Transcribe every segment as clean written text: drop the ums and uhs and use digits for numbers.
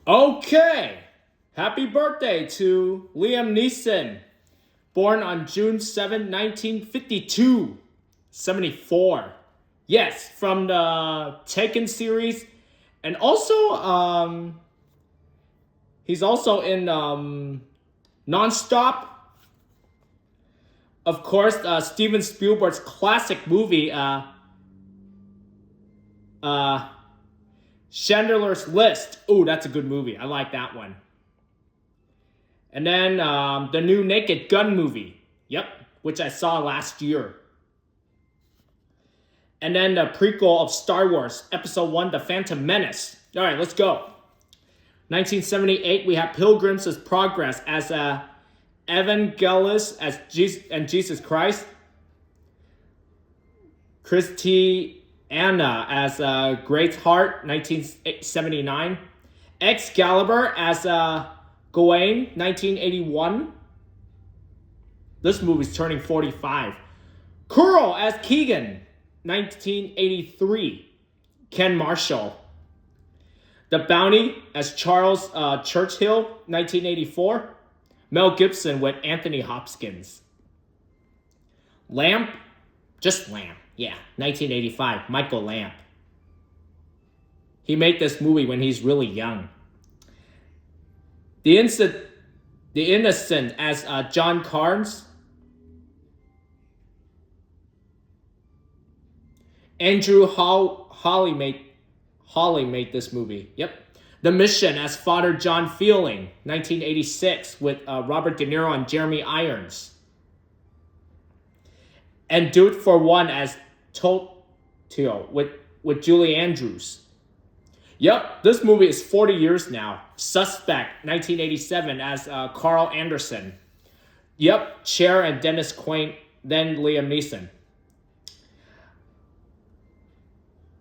Okay. Happy birthday to Liam Neeson. Born on June 7, 1952. 74. Yes, from the Taken series. And also, he's also in Non-Stop. Of course, Steven Spielberg's classic movie, uh, Chandler's List. Ooh, that's a good movie. I like that one. And then the new Naked Gun movie. Yep, which I saw last year. And then the prequel of Star Wars, Episode 1, The Phantom Menace. All right, let's go. 1978, we have Pilgrim's Progress as Evangelist as Jesus Christ. Christy Anna as Great Heart, 1979. Excalibur as Gawain, 1981. This movie's turning 45. Coral as Keegan, 1983. Ken Marshall. The Bounty as Charles Churchill, 1984. Mel Gibson with Anthony Hopkins. Lamp, just Lamp, yeah, 1985. Michael Lamp. He made this movie when he's really young. The Innocent as John Carnes. Andrew Hawley made this movie. Yep. The Mission as Father John Feeling, 1986, with Robert De Niro and Jeremy Irons. And Do It For One as Tokyo with Julie Andrews. Yep, this movie is 40 years now. Suspect, 1987, as Carl Anderson. Yep, Cher and Dennis Quaid, then Liam Neeson.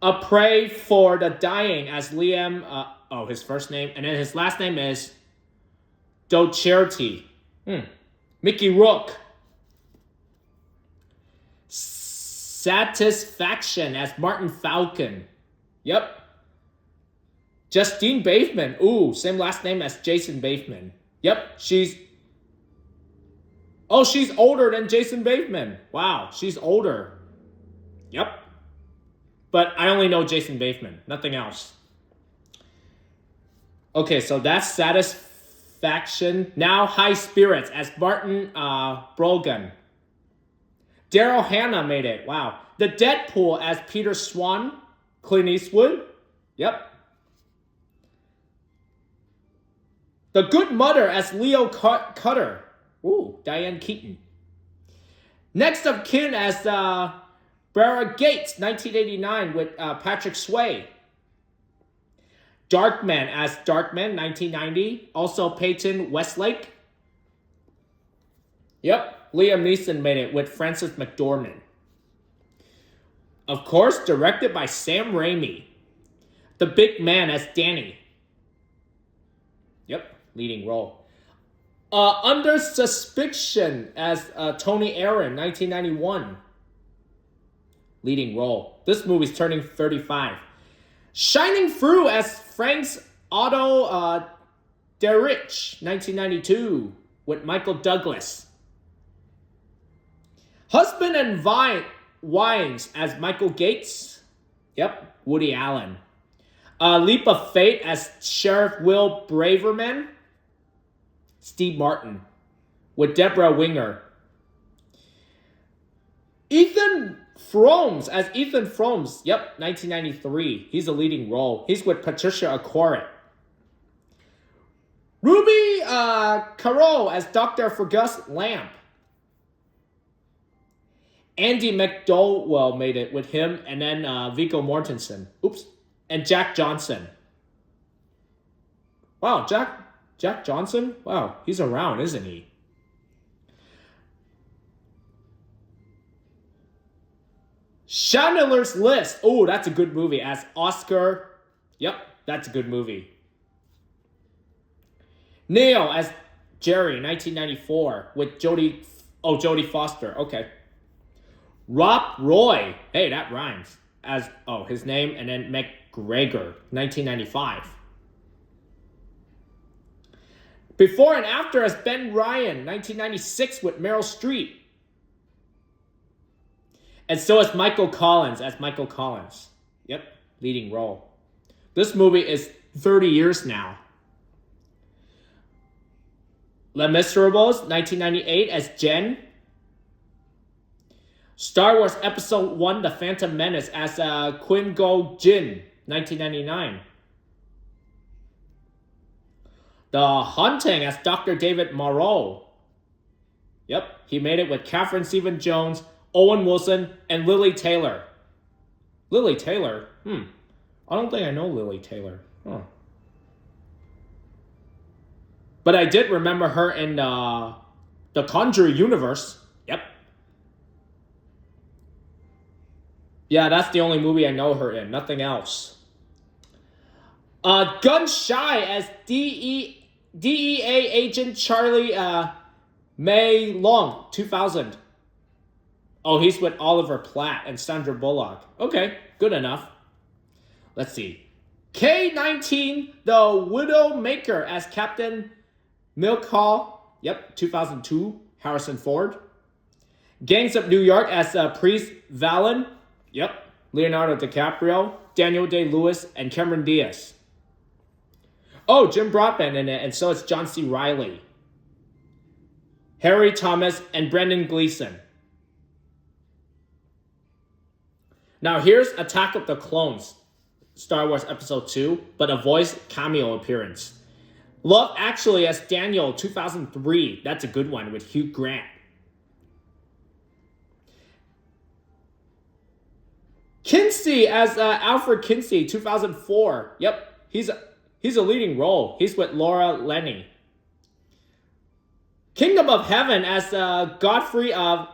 A Pray for the Dying as Liam, his first name, and then his last name is Docherty. Mickey Rourke. Satisfaction as Martin Falcon. Yep. Justine Bateman. Ooh, same last name as Jason Bateman. Yep, she's older than Jason Bateman. Wow, she's older. Yep. But I only know Jason Bateman, nothing else. Okay, so that's Satisfaction. Now High Spirits as Martin Brogan. Daryl Hannah made it. Wow. The Deadpool as Peter Swan. Clint Eastwood. Yep. The Good Mother as Leo Cutter. Ooh, Diane Keaton. Next of Kin as Barra Gates, 1989, with Patrick Swayze. Darkman as Darkman, 1990. Also Peyton Westlake. Yep, Liam Neeson made it with Frances McDormand. Of course, directed by Sam Raimi. The Big Man as Danny. Yep, leading role. Under Suspicion as Tony Aaron, 1991. Leading role. This movie's turning 35. Shining Through as Frank's Otto Derrich, 1992, with Michael Douglas. Husband and Wives as Michael Gates. Yep, Woody Allen. Leap of Faith as Sheriff Will Braverman. Steve Martin, with Deborah Winger. Ethan Frooms as Ethan Frooms. Yep, 1993. He's a leading role. He's with Patricia Arquette. Ruby Caro as Dr. Fergus Lamp. Andy McDowell made it with him, and then Viggo Mortensen. Oops. And Jack Johnson. Wow, Jack Johnson? Wow, he's around, isn't he? Chandler's List. Oh, that's a good movie. As Oscar. Yep, that's a good movie. Neo as Jerry, 1994, with Jodie Foster. Okay. Rob Roy. Hey, that rhymes. As his name, and then McGregor, 1995. Before and After as Ben Ryan, 1996 with Meryl Streep. And so is Michael Collins as Michael Collins. Yep, leading role. This movie is 30 years now. Les Miserables, 1998 as Jen. Star Wars Episode 1, The Phantom Menace as Qui Go Jinn, 1999. The Haunting as Dr. David Moreau. Yep, he made it with Catherine Zeta-Jones, Owen Wilson, and Lily Taylor. Lily Taylor? I don't think I know Lily Taylor. Huh. But I did remember her in the Conjuring universe. Yep. Yeah, that's the only movie I know her in. Nothing else. Gun Shy as DEA agent Charlie May Long, 2000. Oh, he's with Oliver Platt and Sandra Bullock. Okay, good enough. Let's see. K-19, The Widowmaker as Captain Milk Hall. Yep, 2002. Harrison Ford. Gangs of New York as Priest Valen. Yep, Leonardo DiCaprio, Daniel Day-Lewis, and Cameron Diaz. Oh, Jim Broadbent in it, and so is John C. Reilly. Harry Thomas and Brendan Gleeson. Now here's Attack of the Clones, Star Wars Episode 2, but a voice cameo appearance. Love Actually as Daniel, 2003. That's a good one with Hugh Grant. Kinsey as Alfred Kinsey, 2004. Yep, he's a leading role. He's with Laura Linney. Kingdom of Heaven as Godfrey of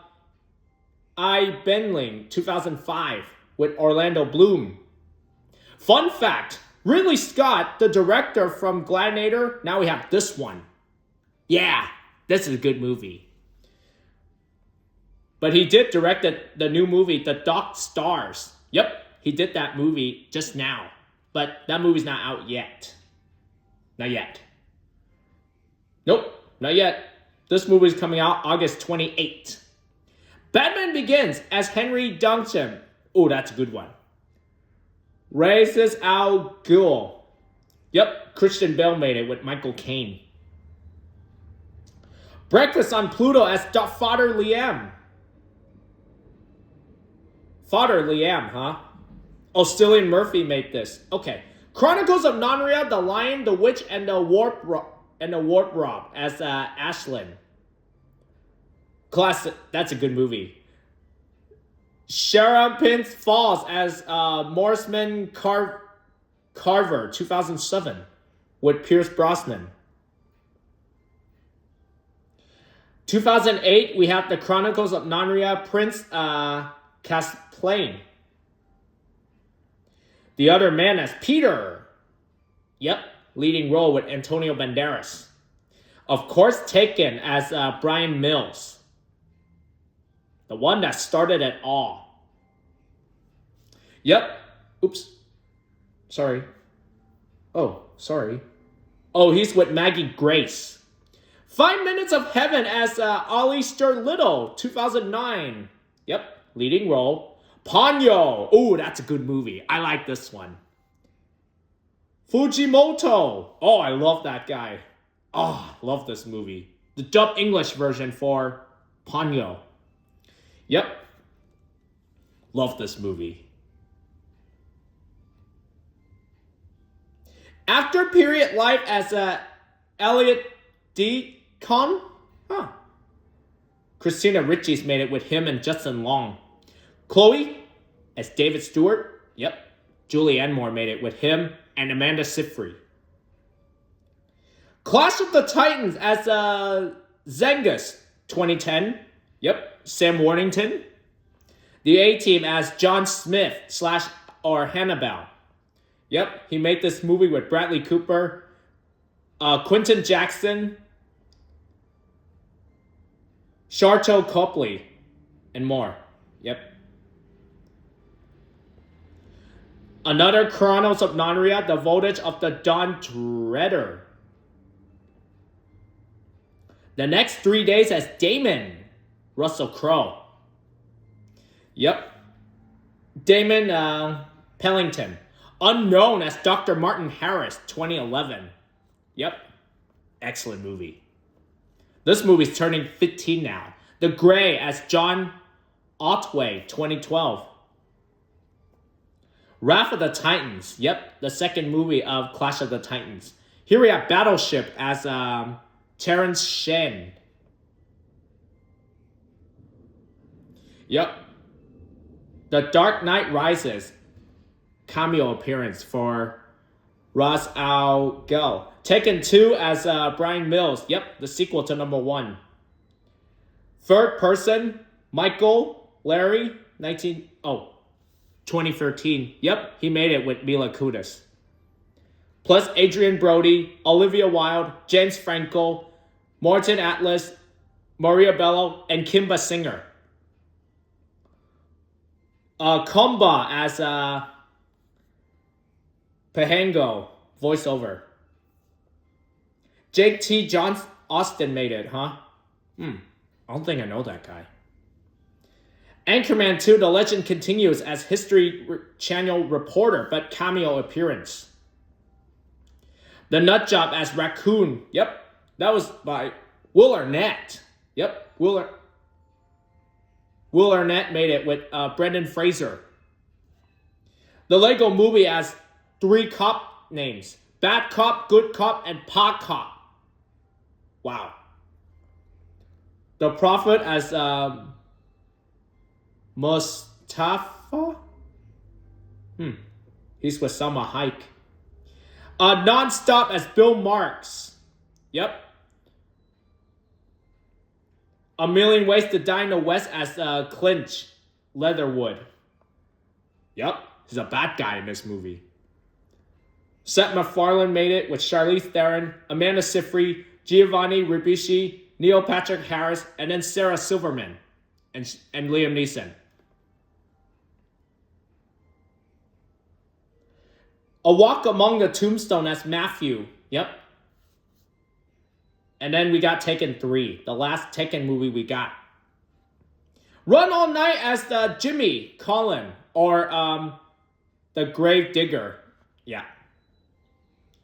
Benling, 2005, with Orlando Bloom. Fun fact, Ridley Scott, the director from Gladiator, now we have this one. Yeah, this is a good movie. But he did direct the new movie, The Dark Stars. Yep, he did that movie just now. But that movie's not out yet. Not yet. Nope, not yet. This movie's coming out August 28th. Batman Begins as Henry Duncan. Oh, that's a good one. Races al Ghul. Yep, Christian Bale made it with Michael Caine. Breakfast on Pluto as Father Liam. Father Liam, huh? Oh, Cillian Murphy made this. Okay. Chronicles of Narnia, The Lion, the Witch, and the Wardrobe as Ashlyn. Classic. That's a good movie. Sherapins Falls as Morrisman Carver, 2007, with Pierce Brosnan. 2008, we have The Chronicles of Narnia, Prince Caspian. The Other Man as Peter. Yep, leading role with Antonio Banderas. Of course, Taken as Brian Mills. The one that started it all. Yep. Oops. Sorry. Oh, sorry. Oh, he's with Maggie Grace. 5 Minutes of Heaven as Alistair Little, 2009. Yep, leading role. Ponyo. Oh, that's a good movie. I like this one. Fujimoto. Oh, I love that guy. Oh, love this movie. The dub English version for Ponyo. Yep. Love this movie. After Period Life as Elliot D. Con. Huh. Christina Ricci's made it with him and Justin Long. Chloe as David Stewart. Yep. Julianne Moore made it with him and Amanda Seyfried. Clash of the Titans as Zengus, 2010. Yep. Sam Worthington. The A-Team as John Smith / Hannibal. Yep. He made this movie with Bradley Cooper, Quentin Jackson, Sharlto Copley, and more. Yep. Another Chronicles of Narnia, The Voltage of the Dawn Treader. The Next 3 Days as Damon, Russell Crowe. Yep. Damon Pellington. Unknown as Dr. Martin Harris, 2011. Yep. Excellent movie. This movie's turning 15 now. The Grey as John Otway, 2012. Wrath of the Titans. Yep, the second movie of Clash of the Titans. Here we have Battleship as Terrence Shen. Yep. The Dark Knight Rises. Cameo appearance for Ra's al Ghul. Taken 2 as Brian Mills. Yep, the sequel to number 1. Third Person, Michael Larry, 2013. Yep, he made it with Mila Kunis. Plus Adrian Brody, Olivia Wilde, James Franco, Morton Atlas, Maria Bello, and Kimba Singer. Komba as Pahango, voiceover. Jake T. John Austin made it, huh? I don't think I know that guy. Anchorman 2, The Legend Continues as History Channel reporter, but cameo appearance. The Nutjob as Raccoon. Yep, that was by Will Arnett. Yep, Will Arnett made it with Brendan Fraser. The Lego Movie as 3 cop names. Bad Cop, Good Cop, and Pa Cop. Wow. The Prophet as Mustafa? He's with Salma Hayek. Nonstop as Bill Marks. Yep. A Million Ways to Die in the West as Clinch Leatherwood. Yep. He's a bad guy in this movie. Seth MacFarlane made it with Charlize Theron, Amanda Seyfried, Giovanni Ribisi, Neil Patrick Harris, and then Sarah Silverman and Liam Neeson. A Walk Among the Tombstone as Matthew. Yep. And then we got Taken 3, the last Taken movie we got. Run All Night as the Jimmy Colin, or the Grave Digger. Yeah.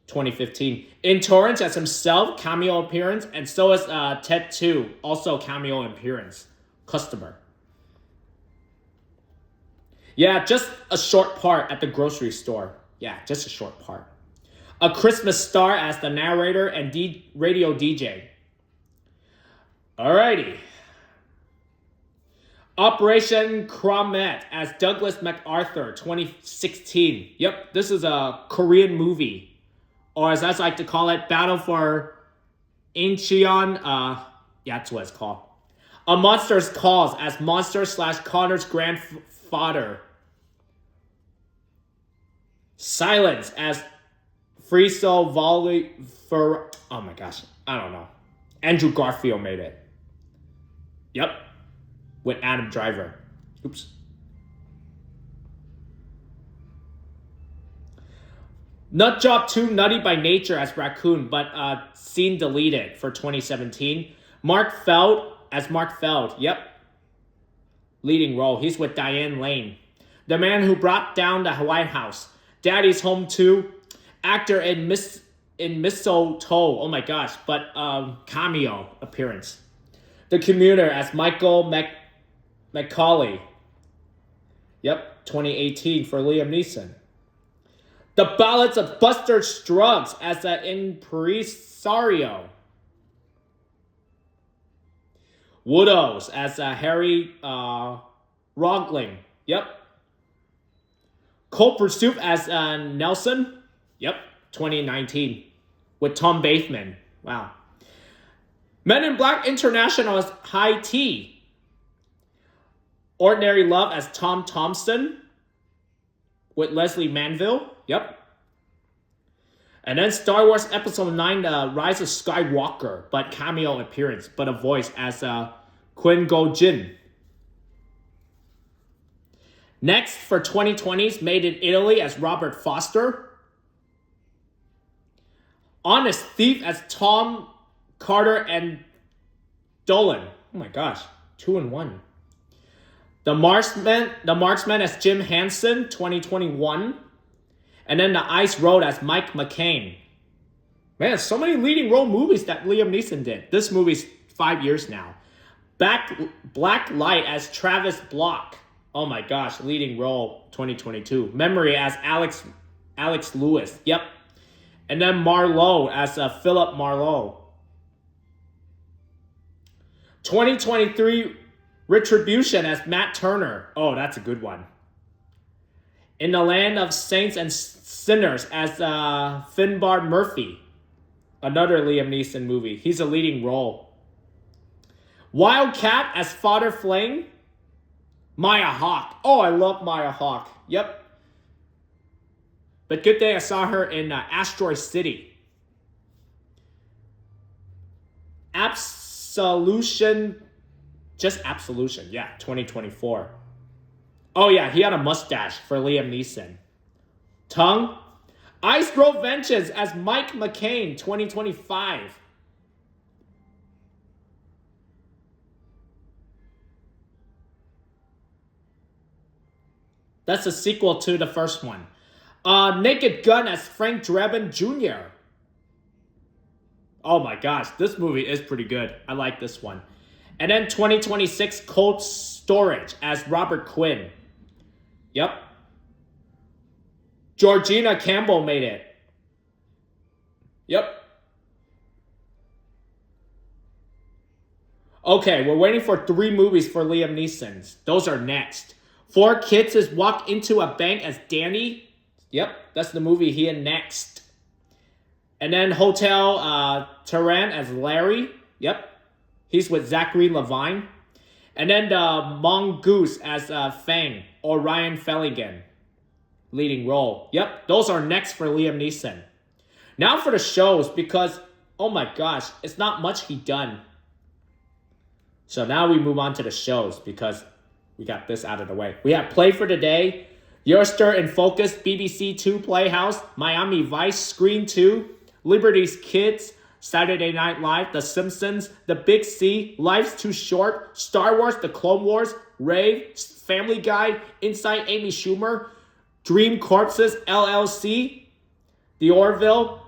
2015. In Torrance as himself, cameo appearance, and so is Ted 2, also cameo appearance. Customer. Yeah, just a short part at the grocery store. Yeah, just a short part. A Christmas Star as the narrator and radio DJ. Alrighty. Operation Cromet as Douglas MacArthur, 2016. Yep, this is a Korean movie. Or as I like to call it, Battle for Incheon. Yeah, that's what it's called. A Monster's Calls as Monster / Connor's grandfather. Silence as Free Soul Volley for... Oh my gosh, I don't know. Andrew Garfield made it. Yep. With Adam Driver. Oops. Nutjob 2, Nutty by Nature as Raccoon, but scene deleted for 2017. Mark Feld as Mark Feld. Yep. Leading role. He's with Diane Lane. The Man Who Brought Down the White House. Daddy's Home 2. Actor in Mistletoe. Oh my gosh. But cameo appearance. The Commuter as Michael Macaulay. Yep. 2018 for Liam Neeson. The Ballads of Buster Scruggs as an impresario. Widows as Harry Rogling. Yep. Cold Pursuit as Nelson. Yep. 2019. With Tom Bateman. Wow. Men in Black International as High T. Ordinary Love as Tom Thompson. With Leslie Manville. Yep. And then Star Wars Episode 9, The Rise of Skywalker, but cameo appearance, but a voice as Qui-Gon Jinn. Next, for 2020s, Made in Italy as Robert Foster. Honest Thief as Tom Carter and Dolan. Oh my gosh, 2-1. The Marksman as Jim Hansen, 2021. And then The Ice Road as Mike McCain. Man, so many leading role movies that Liam Neeson did. This movie's 5 years now. Black Light as Travis Block. Oh my gosh, leading role 2022. Memory as Alex Lewis. Yep. And then Marlowe as Philip Marlowe. 2023 Retribution as Matt Turner. Oh, that's a good one. In the Land of Saints and Sinners as Finbar Murphy. Another Liam Neeson movie. He's a leading role. Wildcat as Father Flame. Maya Hawke. Oh, I love Maya Hawke. Yep. But good day I saw her in Asteroid City. Absolution. Just Absolution. Yeah, 2024. Oh yeah, he had a mustache for Liam Neeson. Tongue. Ice Road Vengeance as Mike McCain, 2025. That's a sequel to the first one. Naked Gun as Frank Drebin Jr. Oh my gosh, this movie is pretty good. I like this one. And then 2026 Cold Storage as Robert Quinn. Yep. Georgina Campbell made it. Yep. Okay, we're waiting for 3 movies for Liam Neeson. Those are next. 4 Kids is Walk Into a Bank as Danny. Yep, that's the movie he in next. And then Hotel Tehran as Larry. Yep, he's with Zachary Levine. And then the Mongoose as Fang or Ryan Felligan. Leading role. Yep, those are next for Liam Neeson. Now for the shows, because, oh my gosh, it's not much he done. So now we move on to the shows, because we got this out of the way. We have Play for the Day, Your Stir in Focus, BBC 2 Playhouse, Miami Vice, Screen 2, Liberty's Kids, Saturday Night Live, The Simpsons, The Big C, Life's Too Short, Star Wars, The Clone Wars, Rave, Family Guy, Inside Amy Schumer, Dream Corpses, LLC, The Orville,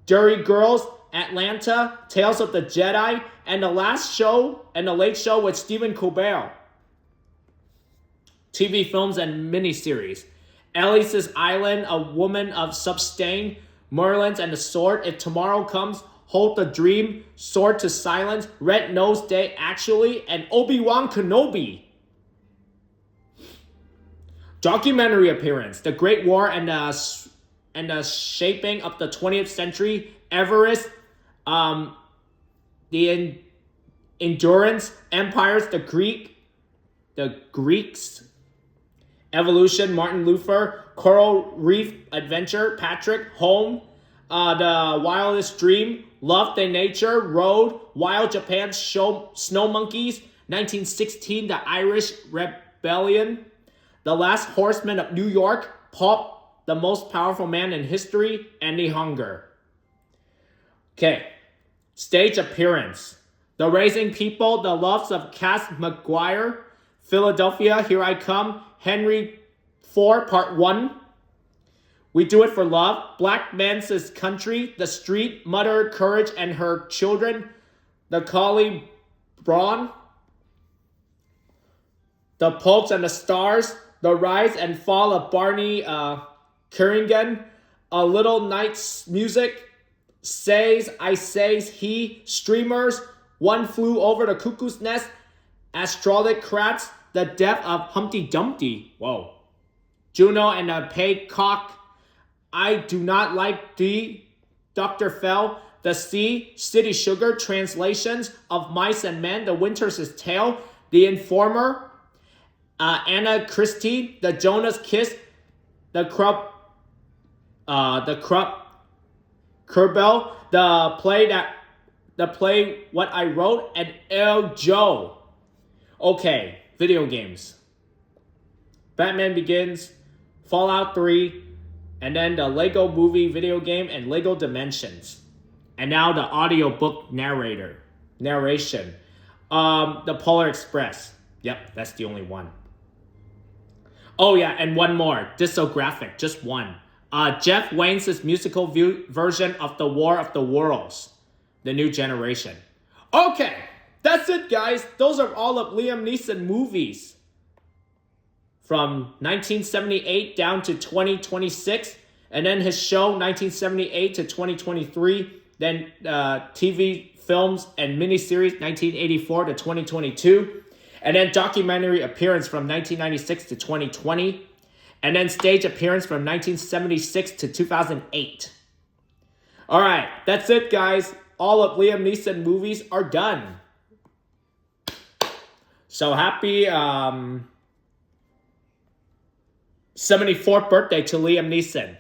Dirty Girls, Atlanta, Tales of the Jedi, and The Last Show and The Late Show with Stephen Colbert. TV films and miniseries. Alice's Island, A Woman of Substain, Merlins and the Sword, If Tomorrow Comes, Hold the Dream, Sword to Silence, Red Nose Day Actually, and Obi-Wan Kenobi. Documentary appearance, The Great War and the Shaping of the 20th Century, Everest, the Endurance, Empires, the Greeks, Evolution, Martin Luther, Coral Reef Adventure, Patrick, Home, The Wildest Dream, Love the Nature, Road, Wild Japan, Snow Monkeys, 1916, The Irish Rebellion, The Last Horseman of New York, Pulp, The Most Powerful Man in History, Andy Hunger. Okay, stage appearance. The Raising People, The Loves of Cass McGuire, Philadelphia, Here I Come, Henry IV, Part 1. We Do It for Love, Black Man's Country, The Street, Mother Courage and Her Children, The Collie Braun, The Popes and the Stars, The Rise and Fall of Barney Keringen, A Little Night's Music, Says, I Says, He, Streamers, One Flew Over the Cuckoo's Nest, Astrolocrats, The Death of Humpty Dumpty, whoa, Juno and the Paycock, I Do Not Like Thee, Dr. Fell, The Sea, City Sugar, Translations of Mice and Men, The Winter's Tale, The Informer, Anna Christie, The Jonas Kiss, The Kerbel, the play What I Wrote, and El Joe. Okay, video games. Batman Begins, Fallout 3, and then the Lego Movie video game and Lego Dimensions. And now the audiobook narration. The Polar Express. Yep, that's the only one. Oh yeah, and one more. Discographic, just one. Jeff Wayne's musical version of The War of the Worlds. The New Generation. Okay, that's it, guys. Those are all of Liam Neeson movies. From 1978 down to 2026. And then his show, 1978 to 2023. Then TV films and miniseries, 1984 to 2022. And then documentary appearance from 1996 to 2020. And then stage appearance from 1976 to 2008. All right, that's it, guys. All of Liam Neeson movies are done. So happy 74th birthday to Liam Neeson.